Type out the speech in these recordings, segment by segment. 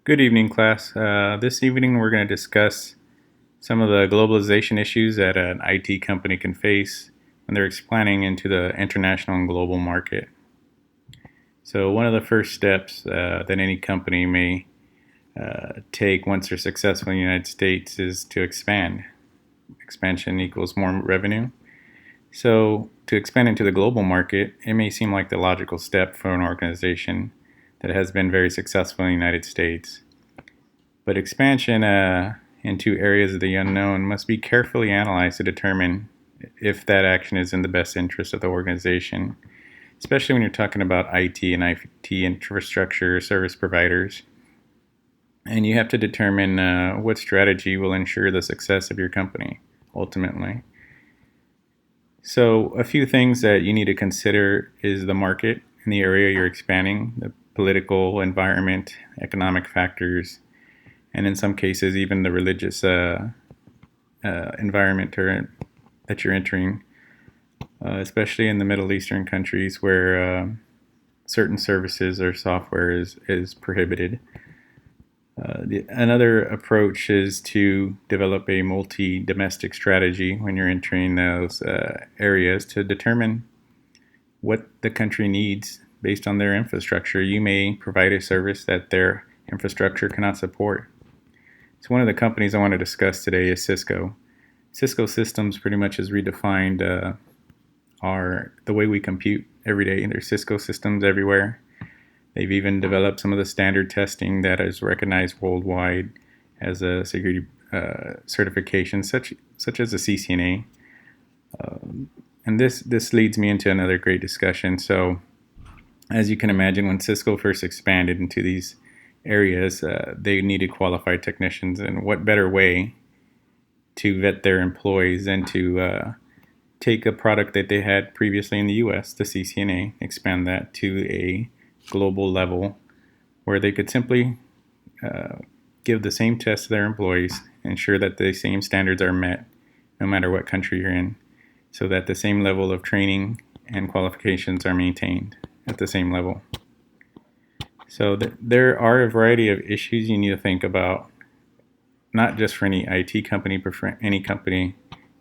Good evening, class. This evening we're going to discuss some of the globalization issues that an IT company can face when they're expanding into the international and global market. So, one of the first steps that any company may take once they're successful in the United States is to expand. Expansion equals more revenue. So, to expand into the global market, it may seem like the logical step for an organization that has been very successful in the United States. But expansion into areas of the unknown must be carefully analyzed to determine if that action is in the best interest of the organization, especially when you're talking about IT and IT infrastructure service providers. And you have to determine what strategy will ensure the success of your company ultimately. So, a few things that you need to consider is the market in the area you're expanding, the political environment, economic factors, and in some cases, even the religious environment that you're entering, especially in the Middle Eastern countries where certain services or software is prohibited. Another approach is to develop a multi-domestic strategy when you're entering those areas to determine what the country needs based on their infrastructure. You may provide a service that their infrastructure cannot support. So one of the companies I want to discuss today is Cisco. Cisco Systems pretty much has redefined the way we compute every day. There's Cisco systems everywhere. They've even developed some of the standard testing that is recognized worldwide as a security certification, such as a CCNA. And this leads me into another great discussion. So, as you can imagine, when Cisco first expanded into these areas, they needed qualified technicians, and what better way to vet their employees than to take a product that they had previously in the U.S., the CCNA, expand that to a global level where they could simply give the same test to their employees, ensure that the same standards are met no matter what country you're in, so that the same level of training and qualifications are maintained at the same level. So there are a variety of issues you need to think about, not just for any IT company, but for any company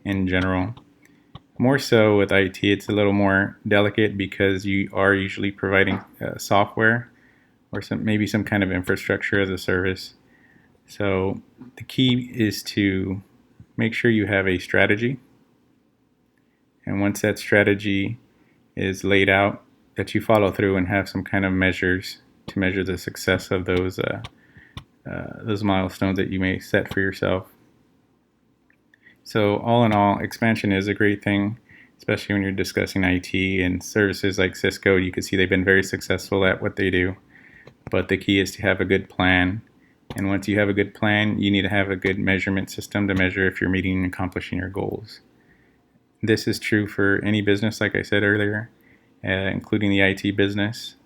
in general. More so with IT, it's a little more delicate because you are usually providing software or maybe some kind of infrastructure as a service. So the key is to make sure you have a strategy. And once that strategy is laid out, that you follow through and have some kind of measures to measure the success of those milestones that you may set for yourself. So all in all, expansion is a great thing, especially when you're discussing IT and services like Cisco. You can see they've been very successful at what they do. But the key is to have a good plan. And once you have a good plan, you need to have a good measurement system to measure if you're meeting and accomplishing your goals. This is true for any business, like I said earlier, including the IT business,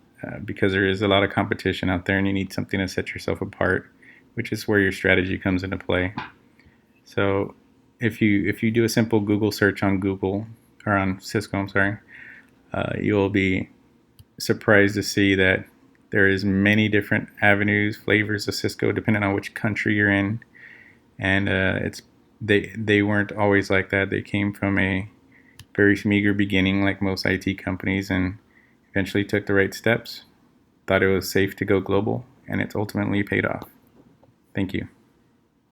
because there is a lot of competition out there and you need something to set yourself apart, which is where your strategy comes into play. So if you do a simple Google search on Google, or on Cisco, you'll be surprised to see that there is many different avenues, flavors of Cisco, depending on which country you're in. And they weren't always like that. They came from a very meager beginning, like most IT companies, and eventually took the right steps, thought it was safe to go global, and it's ultimately paid off. Thank you.